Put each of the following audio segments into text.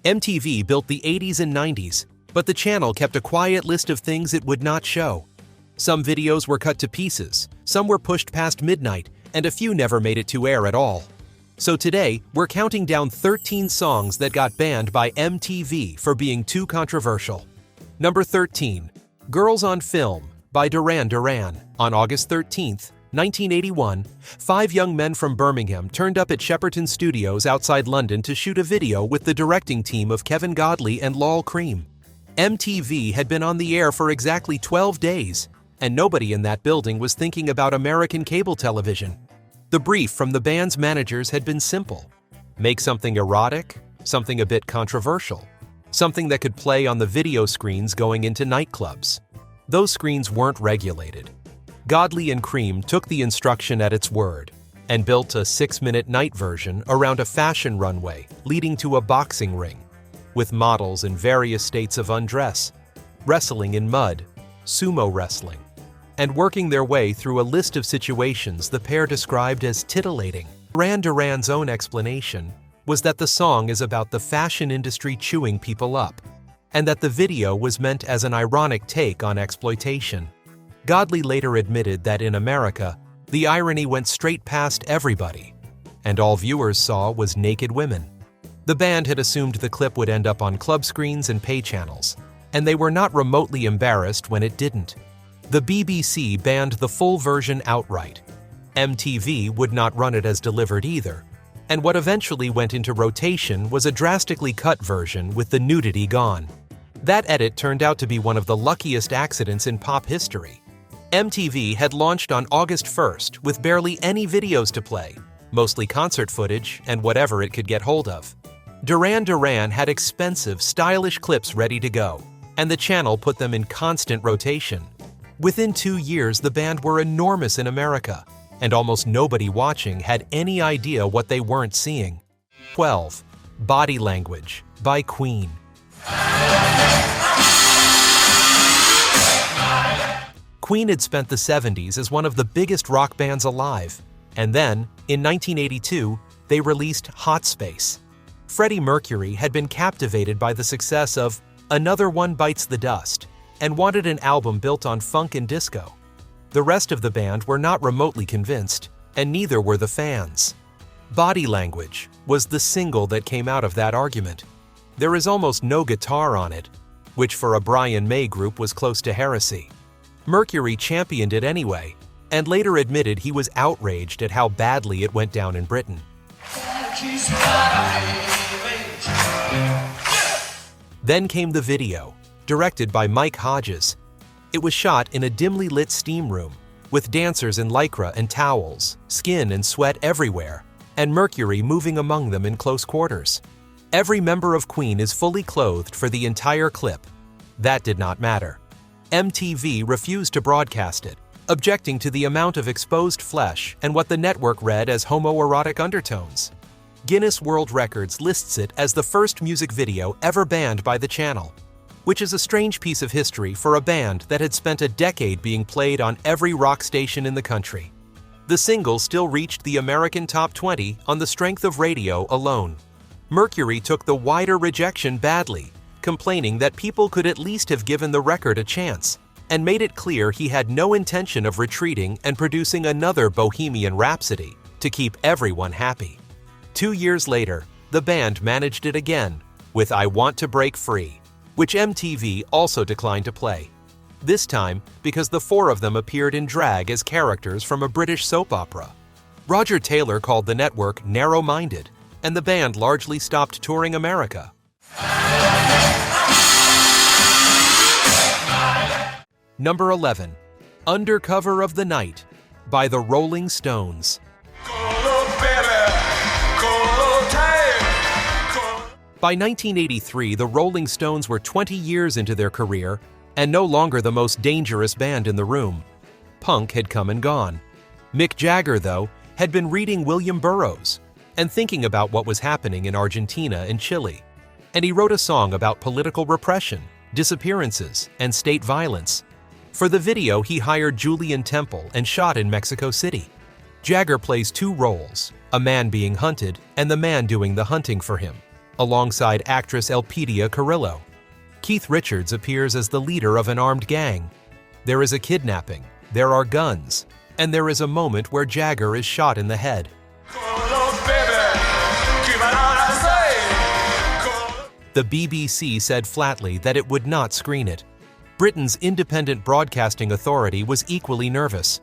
MTV built the 80s and 90s, but the channel kept a quiet list of things it would not show. Some videos were cut to pieces, some were pushed past midnight, and a few never made it to air at all. So today, we're counting down 13 songs that got banned by MTV for being too controversial. Number 13, Girls on Film by Duran Duran. On August 13, 1981, 5 young men from Birmingham turned up at Shepperton Studios outside London to shoot a video with the directing team of Kevin Godley and Lol Cream. MTV had been on the air for exactly 12 days, and nobody in that building was thinking about American cable television. The brief from the band's managers had been simple. Make something erotic, something a bit controversial, something that could play on the video screens going into nightclubs. Those screens weren't regulated. Godley and Cream took the instruction at its word and built a 6-minute night version around a fashion runway leading to a boxing ring, with models in various states of undress, wrestling in mud, sumo wrestling, and working their way through a list of situations the pair described as titillating. Duran Duran's own explanation was that the song is about the fashion industry chewing people up, and that the video was meant as an ironic take on exploitation. Godley later admitted that in America, the irony went straight past everybody, and all viewers saw was naked women. The band had assumed the clip would end up on club screens and pay channels, and they were not remotely embarrassed when it didn't. The BBC banned the full version outright. MTV would not run it as delivered either, and what eventually went into rotation was a drastically cut version with the nudity gone. That edit turned out to be one of the luckiest accidents in pop history. MTV had launched on August 1st with barely any videos to play, mostly concert footage and whatever it could get hold of. Duran Duran had expensive, stylish clips ready to go, and the channel put them in constant rotation. Within 2 years, the band were enormous in America, and almost nobody watching had any idea what they weren't seeing. 12. Body Language by Queen. Queen had spent the 70s as one of the biggest rock bands alive, and then, in 1982, they released Hot Space. Freddie Mercury had been captivated by the success of Another One Bites the Dust and wanted an album built on funk and disco. The rest of the band were not remotely convinced, and neither were the fans. Body Language was the single that came out of that argument. There is almost no guitar on it, which for a Brian May group was close to heresy. Mercury championed it anyway, and later admitted he was outraged at how badly it went down in Britain. Then came the video, directed by Mike Hodges. It was shot in a dimly lit steam room, with dancers in lycra and towels, skin and sweat everywhere, and Mercury moving among them in close quarters. Every member of Queen is fully clothed for the entire clip. That did not matter. MTV refused to broadcast it, objecting to the amount of exposed flesh and what the network read as homoerotic undertones. Guinness World Records lists it as the first music video ever banned by the channel, which is a strange piece of history for a band that had spent a decade being played on every rock station in the country. The single still reached the American Top 20 on the strength of radio alone. Mercury took the wider rejection badly, complaining that people could at least have given the record a chance, and made it clear he had no intention of retreating and producing another Bohemian Rhapsody to keep everyone happy. 2 years later, the band managed it again with I Want to Break Free, which MTV also declined to play. This time because the 4 of them appeared in drag as characters from a British soap opera. Roger Taylor called the network narrow-minded, and the band largely stopped touring America. Number 11. Undercover of the Night by the Rolling Stones. By 1983, the Rolling Stones were 20 years into their career and no longer the most dangerous band in the room. Punk had come and gone. Mick Jagger, though, had been reading William Burroughs and thinking about what was happening in Argentina and Chile. And he wrote a song about political repression, disappearances, and state violence. For the video, he hired Julian Temple and shot in Mexico City. Jagger plays 2 roles, a man being hunted and the man doing the hunting for him. alongside actress Elpidia Carrillo. Keith Richards appears as the leader of an armed gang. There is a kidnapping, there are guns, and there is a moment where Jagger is shot in the head. The BBC said flatly that it would not screen it. Britain's Independent Broadcasting Authority was equally nervous.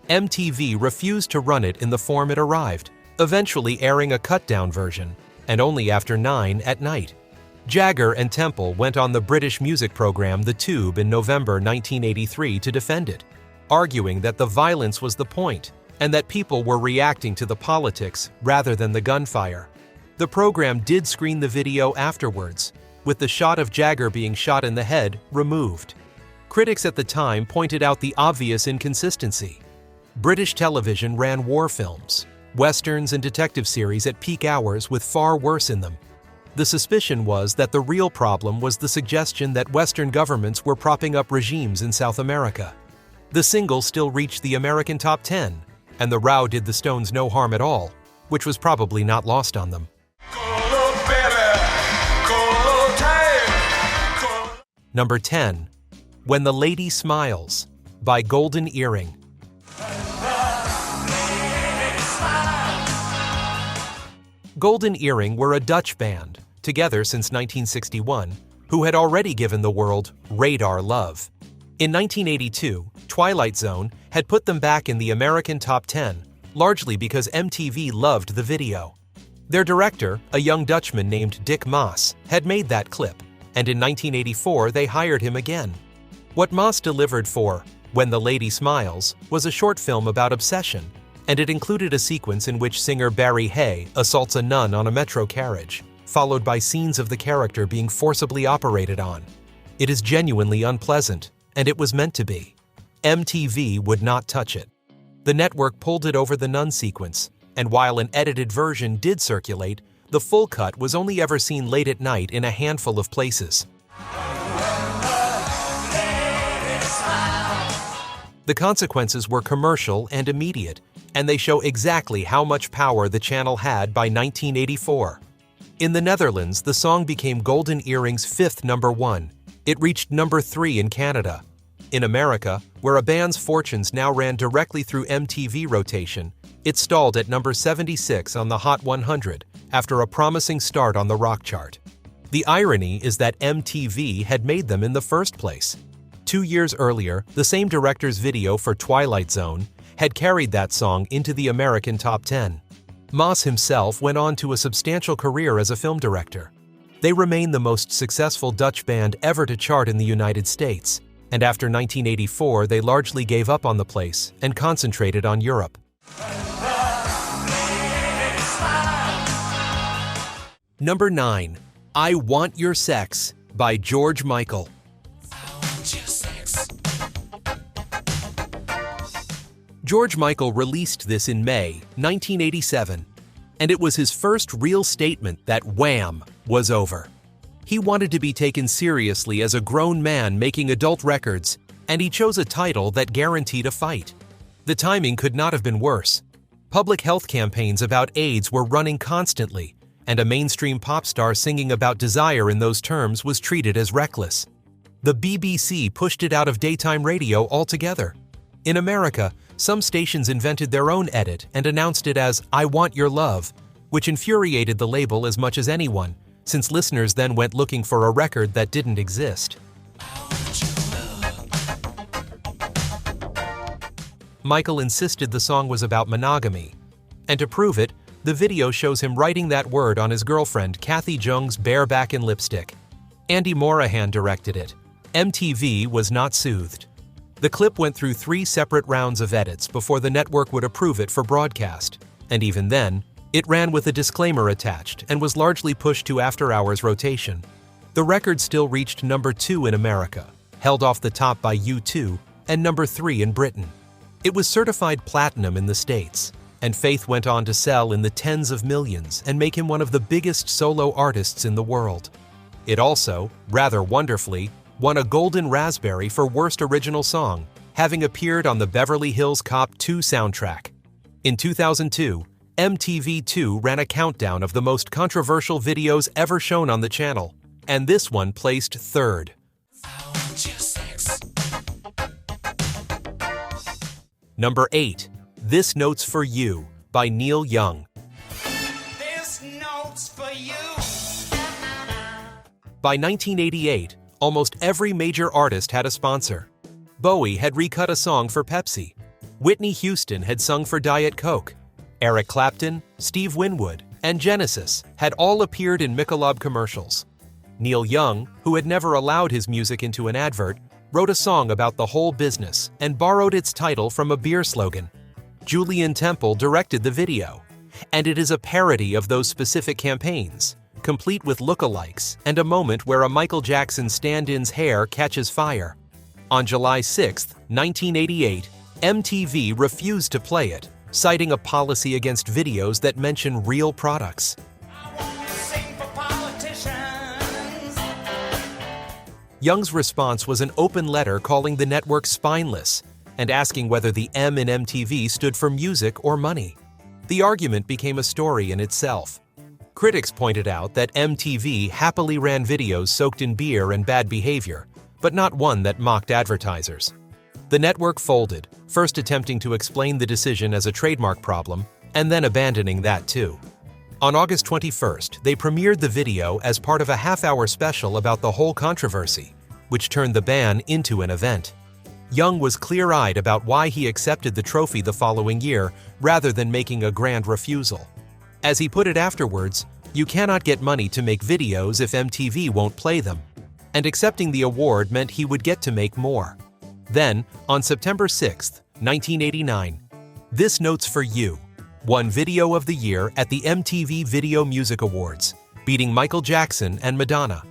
MTV refused to run it in the form it arrived, eventually airing a cut-down version, and only after 9 at night. Jagger and Temple went on the British music program The Tube in November 1983 to defend it, arguing that the violence was the point and that people were reacting to the politics rather than the gunfire. The program did screen the video afterwards, with the shot of Jagger being shot in the head removed. Critics at the time pointed out the obvious inconsistency. British television ran war films, westerns and detective series at peak hours with far worse in them. The suspicion was that the real problem was the suggestion that Western governments were propping up regimes in South America. The single still reached the American top 10, and the row did the Stones no harm at all, which was probably not lost on them. Number 10. When the Lady Smiles by Golden Earring. Golden Earring were a Dutch band, together since 1961, who had already given the world radar love. In 1982, Twilight Zone had put them back in the American top 10, largely because MTV loved the video. Their director, a young Dutchman named Dick Maas, had made that clip, and in 1984 they hired him again. What Maas delivered for When the Lady Smiles was a short film about obsession, and it included a sequence in which singer Barry Hay assaults a nun on a metro carriage, followed by scenes of the character being forcibly operated on. It is genuinely unpleasant, and it was meant to be. MTV would not touch it. The network pulled it over the nun sequence, and while an edited version did circulate, the full cut was only ever seen late at night in a handful of places. The consequences were commercial and immediate, and they show exactly how much power the channel had by 1984. In the Netherlands, the song became Golden Earring's fifth number one. It reached number 3 in Canada. In America, where a band's fortunes now ran directly through MTV rotation, it stalled at number 76 on the Hot 100 after a promising start on the rock chart. The irony is that MTV had made them in the first place. 2 years earlier, the same director's video for Twilight Zone had carried that song into the American top 10. Maas himself went on to a substantial career as a film director. They remain the most successful Dutch band ever to chart in the United States, and after 1984 they largely gave up on the place and concentrated on Europe. Number 9. I Want Your Sex by George Michael. George Michael released this in May 1987, and it was his first real statement that Wham! Was over. He wanted to be taken seriously as a grown man making adult records, and he chose a title that guaranteed a fight. The timing could not have been worse. Public health campaigns about AIDS were running constantly, and a mainstream pop star singing about desire in those terms was treated as reckless. The BBC pushed it out of daytime radio altogether. In America, some stations invented their own edit and announced it as I Want Your Love, which infuriated the label as much as anyone, since listeners then went looking for a record that didn't exist. Michael insisted the song was about monogamy, and to prove it, the video shows him writing that word on his girlfriend Kathy Jung's bare back in lipstick. Andy Morahan directed it. MTV was not soothed. The clip went through 3 separate rounds of edits before the network would approve it for broadcast, and even then, it ran with a disclaimer attached and was largely pushed to after-hours rotation. The record still reached number 2 in America, held off the top by U2, and number 3 in Britain. It was certified platinum in the States, and Faith went on to sell in the tens of millions and make him one of the biggest solo artists in the world. It also, rather wonderfully, won a Golden Raspberry for Worst Original Song, having appeared on the Beverly Hills Cop 2 soundtrack. In 2002, MTV2 ran a countdown of the most controversial videos ever shown on the channel, and this one placed third. Number 8. This Note's for You by Neil Young. This note's for you. By 1988, almost every major artist had a sponsor. Bowie had recut a song for Pepsi. Whitney Houston had sung for Diet Coke. Eric Clapton, Steve Winwood, and Genesis had all appeared in Michelob commercials. Neil Young, who had never allowed his music into an advert, wrote a song about the whole business and borrowed its title from a beer slogan. Julian Temple directed the video, and it is a parody of those specific campaigns, complete with lookalikes and a moment where a Michael Jackson stand-in's hair catches fire. On July 6, 1988, MTV refused to play it, citing a policy against videos that mention real products. Young's response was an open letter calling the network spineless and asking whether the M in MTV stood for music or money. The argument became a story in itself. Critics pointed out that MTV happily ran videos soaked in beer and bad behavior, but not one that mocked advertisers. The network folded, first attempting to explain the decision as a trademark problem, and then abandoning that too. On August 21st, they premiered the video as part of a half-hour special about the whole controversy, which turned the ban into an event. Young was clear-eyed about why he accepted the trophy the following year rather than making a grand refusal. As he put it afterwards, "You cannot get money to make videos if MTV won't play them." And accepting the award meant he would get to make more. Then, on September 6, 1989, This Note's for You won Video of the Year at the MTV Video Music Awards, beating Michael Jackson and Madonna.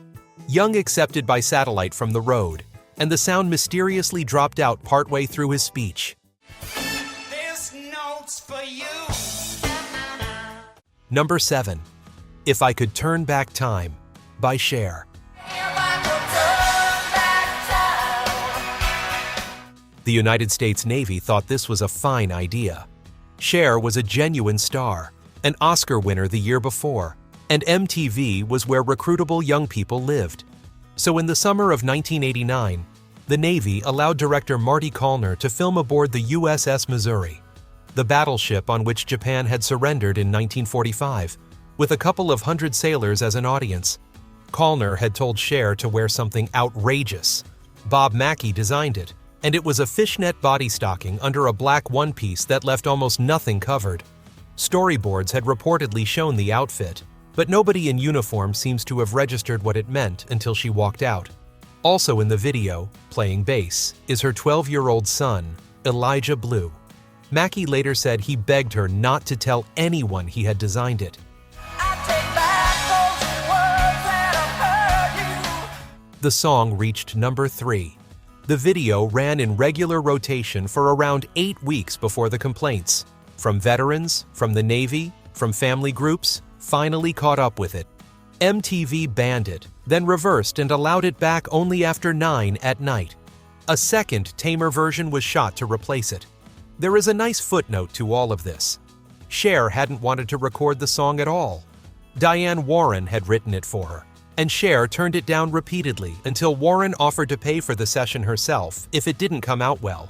Young accepted by satellite from the road, and the sound mysteriously dropped out partway through his speech. This note's for you. Number 7. If I Could Turn Back Time by Cher. The United States Navy thought this was a fine idea. Cher was a genuine star, an Oscar winner the year before, and MTV was where recruitable young people lived. So in the summer of 1989, the Navy allowed director Marty Callner to film aboard the USS Missouri, the battleship on which Japan had surrendered in 1945, with a couple of hundred sailors as an audience. Callner had told Cher to wear something outrageous. Bob Mackie designed it, and it was a fishnet body stocking under a black one-piece that left almost nothing covered. Storyboards had reportedly shown the outfit, but nobody in uniform seems to have registered what it meant until she walked out. Also in the video, playing bass, is her 12-year-old son, Elijah Blue. Mackie later said he begged her not to tell anyone he had designed it. The song reached number 3. The video ran in regular rotation for around 8 weeks before the complaints, from veterans, from the Navy, from family groups, finally caught up with it. MTV banned it, then reversed and allowed it back only after 9 at night. A second, tamer version was shot to replace it. There is a nice footnote to all of this. Cher hadn't wanted to record the song at all. Diane Warren had written it for her, and Cher turned it down repeatedly until Warren offered to pay for the session herself if it didn't come out well.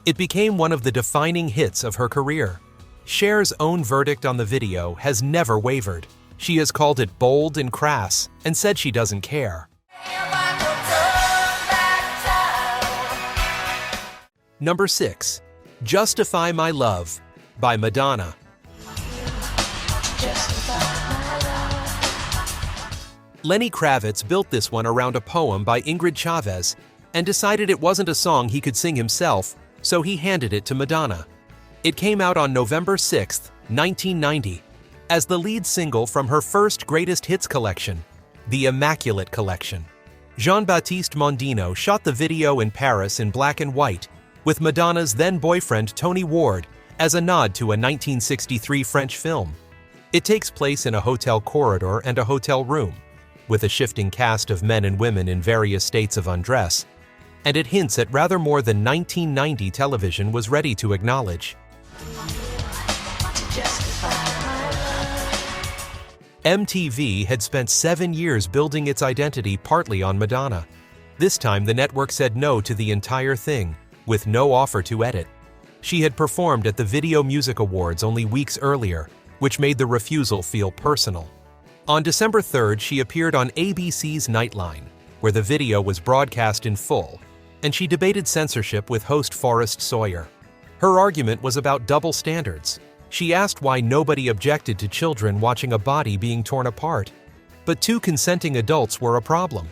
It became one of the defining hits of her career. Cher's own verdict on the video has never wavered. She has called it bold and crass and said she doesn't care. Number 6. Justify My Love by Madonna. Lenny Kravitz built this one around a poem by Ingrid Chavez and decided it wasn't a song he could sing himself, so he handed it to Madonna. It came out on November 6, 1990, as the lead single from her first greatest hits collection, the Immaculate Collection. Jean-Baptiste Mondino shot the video in Paris in black and white, with Madonna's then-boyfriend Tony Ward as a nod to a 1963 French film. It takes place in a hotel corridor and a hotel room, with a shifting cast of men and women in various states of undress, and it hints at rather more than 1990 television was ready to acknowledge. Justify MTV had spent 7 years building its identity partly on Madonna. This time, the network said no to the entire thing, with no offer to edit. She had performed at the Video Music Awards only weeks earlier, which made the refusal feel personal. On December 3rd, she appeared on ABC's Nightline, where the video was broadcast in full, and she debated censorship with host Forrest Sawyer. Her argument was about double standards. She asked why nobody objected to children watching a body being torn apart. But 2 consenting adults were a problem.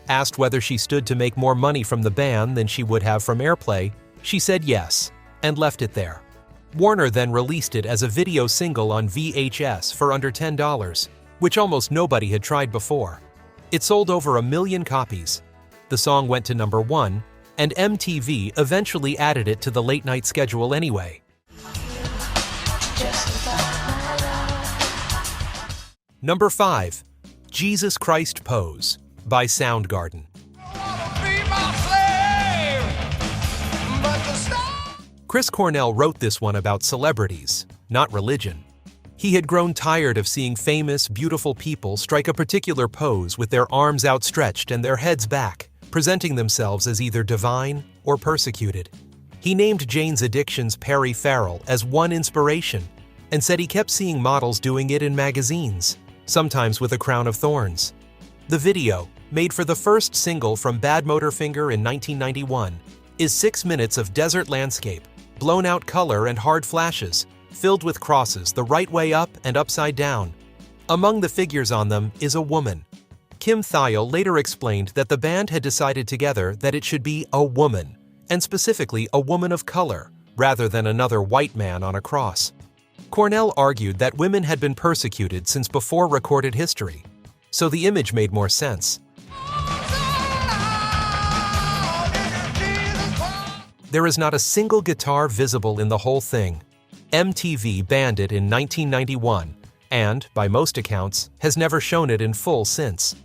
Asked whether she stood to make more money from the ban than she would have from airplay, she said yes, and left it there. Warner then released it as a video single on VHS for under $10, which almost nobody had tried before. It sold over 1 million copies. The song went to number 1, and MTV eventually added it to the late-night schedule anyway. Number 5. Jesus Christ Pose by Soundgarden. Chris Cornell wrote this one about celebrities, not religion. He had grown tired of seeing famous, beautiful people strike a particular pose with their arms outstretched and their heads back, presenting themselves as either divine or persecuted. He named Jane's Addiction's Perry Farrell as one inspiration and said he kept seeing models doing it in magazines, sometimes with a crown of thorns. The video, made for the first single from Badmotorfinger in 1991, is 6 minutes of desert landscape, blown-out color and hard flashes, filled with crosses the right way up and upside down. Among the figures on them is a woman. Kim Thayil later explained that the band had decided together that it should be a woman, and specifically a woman of color, rather than another white man on a cross. Cornell argued that women had been persecuted since before recorded history, so the image made more sense. There is not a single guitar visible in the whole thing. MTV banned it in 1991 and, by most accounts, has never shown it in full since.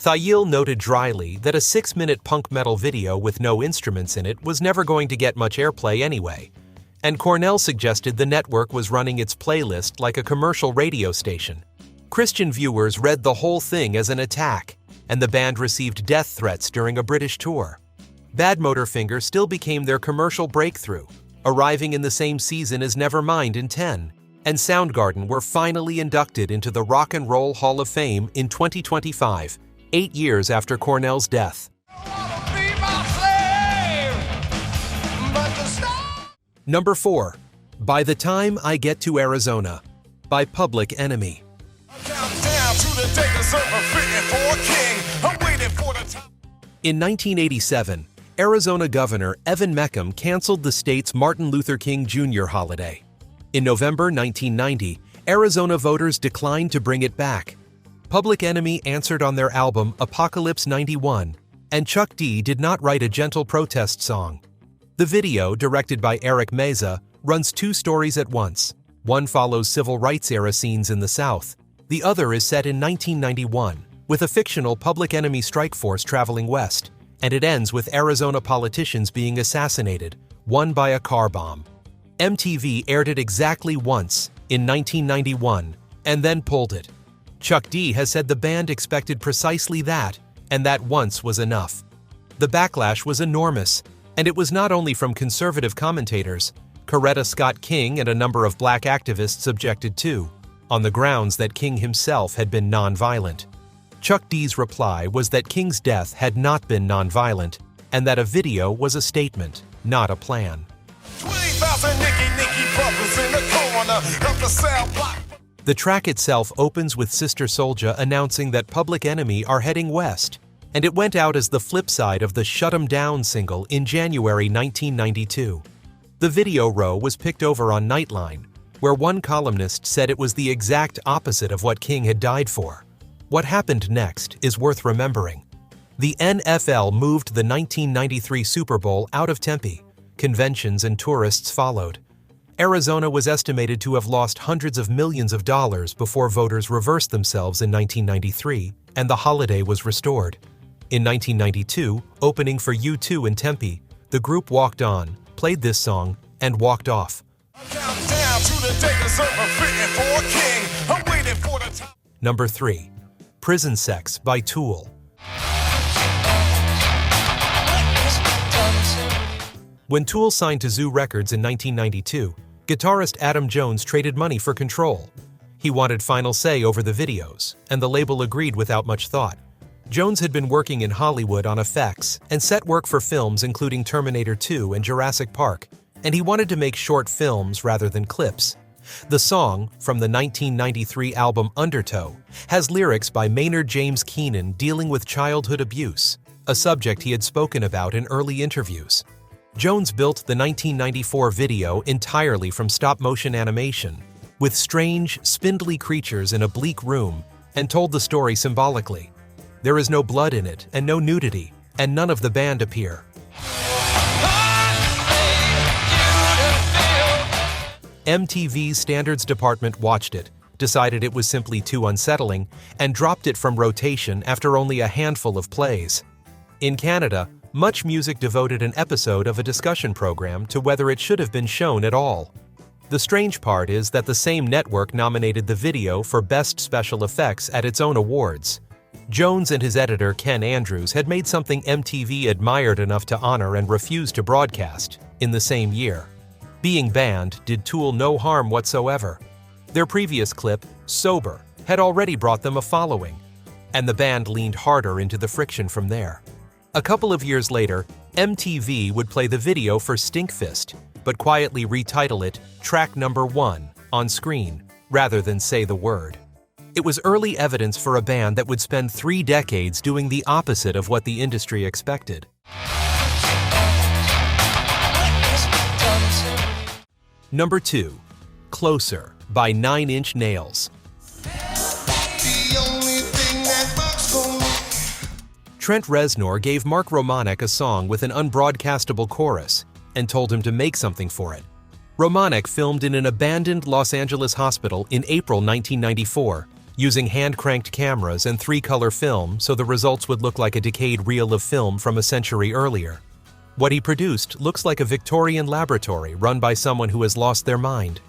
Thayil noted dryly that a 6-minute punk metal video with no instruments in it was never going to get much airplay anyway, and Cornell suggested the network was running its playlist like a commercial radio station. Christian viewers read the whole thing as an attack, and the band received death threats during a British tour. Badmotorfinger still became their commercial breakthrough, arriving in the same season as Nevermind in 10, and Soundgarden were finally inducted into the Rock and Roll Hall of Fame in 2025, 8 years after Cornell's death. Number 4. By the Time I Get to Arizona by Public Enemy. In 1987, Arizona Governor Evan Mecham canceled the state's Martin Luther King Jr. holiday. In November 1990, Arizona voters declined to bring it back. Public Enemy answered on their album Apocalypse 91, and Chuck D did not write a gentle protest song. The video, directed by Eric Meza, runs 2 stories at once. One follows civil rights-era scenes in the South. The other is set in 1991, with a fictional Public Enemy strike force traveling west, and it ends with Arizona politicians being assassinated, one by a car bomb. MTV aired it exactly once, in 1991, and then pulled it. Chuck D has said the band expected precisely that, and that once was enough. The backlash was enormous, and it was not only from conservative commentators. Coretta Scott King and a number of black activists objected too, on the grounds that King himself had been nonviolent. Chuck D's reply was that King's death had not been nonviolent, and that a video was a statement, not a plan. 20,000 Nicky brothers in the corner of the cell block. The track itself opens with Sister Souljah announcing that Public Enemy are heading west, and it went out as the flip side of the Shut 'Em Down single in January 1992. The video row was picked over on Nightline, where one columnist said it was the exact opposite of what King had died for. What happened next is worth remembering. The NFL moved the 1993 Super Bowl out of Tempe. Conventions and tourists followed. Arizona was estimated to have lost hundreds of millions of dollars before voters reversed themselves in 1993, and the holiday was restored. In 1992, opening for U2 in Tempe, the group walked on, played this song, and walked off. Number 3. Prison Sex by Tool. When Tool signed to Zoo Records in 1992, guitarist Adam Jones traded money for control. He wanted final say over the videos, and the label agreed without much thought. Jones had been working in Hollywood on effects and set work for films including Terminator 2 and Jurassic Park, and he wanted to make short films rather than clips. The song, from the 1993 album Undertow, has lyrics by Maynard James Keenan dealing with childhood abuse, a subject he had spoken about in early interviews. Jones built the 1994 video entirely from stop-motion animation, with strange, spindly creatures in a bleak room, and told the story symbolically. There is no blood in it, and no nudity, and none of the band appear. MTV's standards department watched it, decided it was simply too unsettling, and dropped it from rotation after only a handful of plays. In Canada, Much Music devoted an episode of a discussion program to whether it should have been shown at all. The strange part is that the same network nominated the video for Best Special Effects at its own awards. Jones and his editor Ken Andrews had made something MTV admired enough to honor and refuse to broadcast in the same year. Being banned did Tool no harm whatsoever. Their previous clip, Sober, had already brought them a following, and the band leaned harder into the friction from there. A couple of years later, MTV would play the video for Stinkfist, but quietly retitle it Track Number 1 on screen, rather than say the word. It was early evidence for a band that would spend 3 decades doing the opposite of what the industry expected. Number 2. Closer by 9 Inch Nails. Trent Reznor gave Mark Romanek a song with an unbroadcastable chorus and told him to make something for it. Romanek filmed in an abandoned Los Angeles hospital in April 1994, using hand-cranked cameras and 3-color film so the results would look like a decayed reel of film from a century earlier. What he produced looks like a Victorian laboratory run by someone who has lost their mind.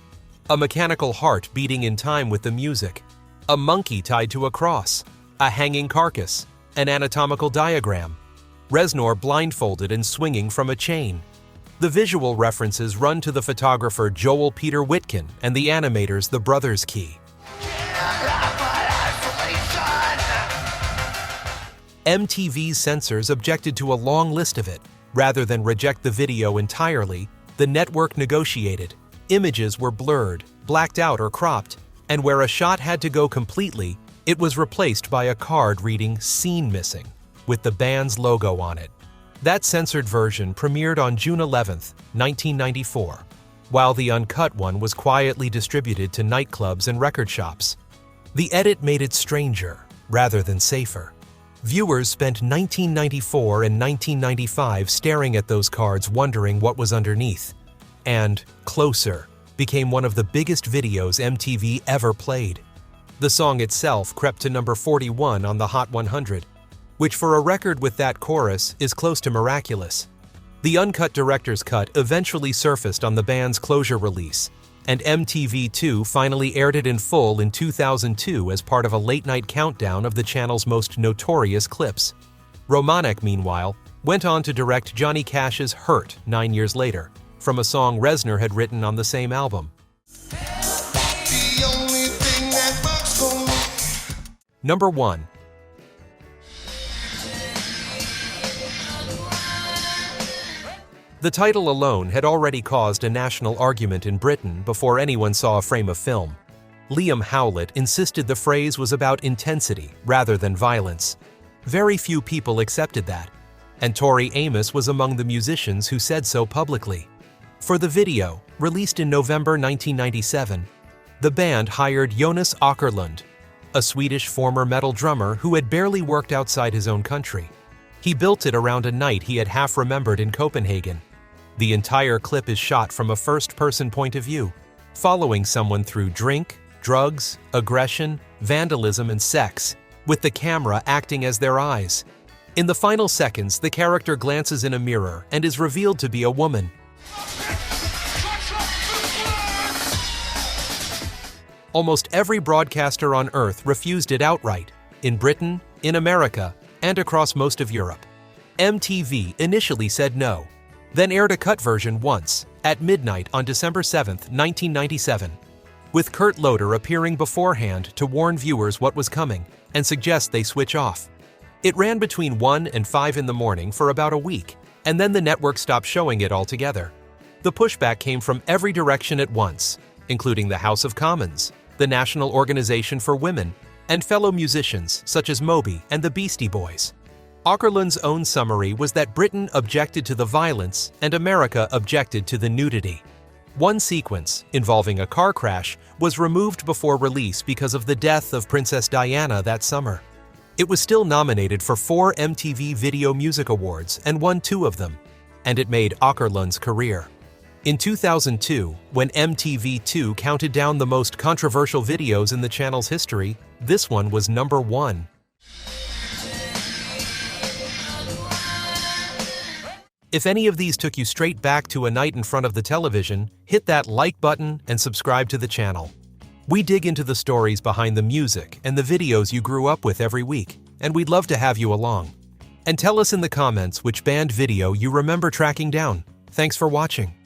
A mechanical heart beating in time with the music, a monkey tied to a cross, a hanging carcass, an anatomical diagram, Reznor blindfolded and swinging from a chain. The visual references run to the photographer Joel Peter Witkin and the animators The Brothers Key. MTV's censors objected to a long list of it. Rather than reject the video entirely, the network negotiated. Images were blurred, blacked out or cropped, and where a shot had to go completely, it was replaced by a card reading "Scene Missing," with the band's logo on it. That censored version premiered on June 11, 1994, while the uncut one was quietly distributed to nightclubs and record shops. The edit made it stranger, rather than safer. Viewers spent 1994 and 1995 staring at those cards wondering what was underneath. And Closer became one of the biggest videos MTV ever played. The song itself crept to number 41 on the Hot 100, which for a record with that chorus is close to miraculous. The uncut director's cut eventually surfaced on the band's Closure release, and MTV2 finally aired it in full in 2002 as part of a late-night countdown of the channel's most notorious clips. Romanek, meanwhile, went on to direct Johnny Cash's Hurt 9 years later, from a song Reznor had written on the same album. Number 1. The title alone had already caused a national argument in Britain before anyone saw a frame of film. Liam Howlett insisted the phrase was about intensity rather than violence. Very few people accepted that, and Tori Amos was among the musicians who said so publicly. For the video, released in November 1997, the band hired Jonas Åkerlund, a Swedish former metal drummer who had barely worked outside his own country. He built it around a night he had half remembered in Copenhagen. The entire clip is shot from a first-person point of view, following someone through drink, drugs, aggression, vandalism, and sex, with the camera acting as their eyes. In the final seconds, the character glances in a mirror and is revealed to be a woman. Almost every broadcaster on Earth refused it outright, in Britain, in America, and across most of Europe. MTV initially said no, then aired a cut version once, at midnight on December 7, 1997, with Kurt Loder appearing beforehand to warn viewers what was coming and suggest they switch off. It ran between 1 and 5 in the morning for about a week, and then the network stopped showing it altogether. The pushback came from every direction at once, including the House of Commons, the National Organization for Women, and fellow musicians such as Moby and the Beastie Boys. Åkerlund's own summary was that Britain objected to the violence and America objected to the nudity. One sequence, involving a car crash, was removed before release because of the death of Princess Diana that summer. It was still nominated for 4 MTV Video Music Awards and won 2 of them, and it made Åkerlund's career. In 2002, when MTV2 counted down the most controversial videos in the channel's history, this one was number 1. If any of these took you straight back to a night in front of the television, hit that like button and subscribe to the channel. We dig into the stories behind the music and the videos you grew up with every week, and we'd love to have you along. And tell us in the comments which band video you remember tracking down. Thanks for watching.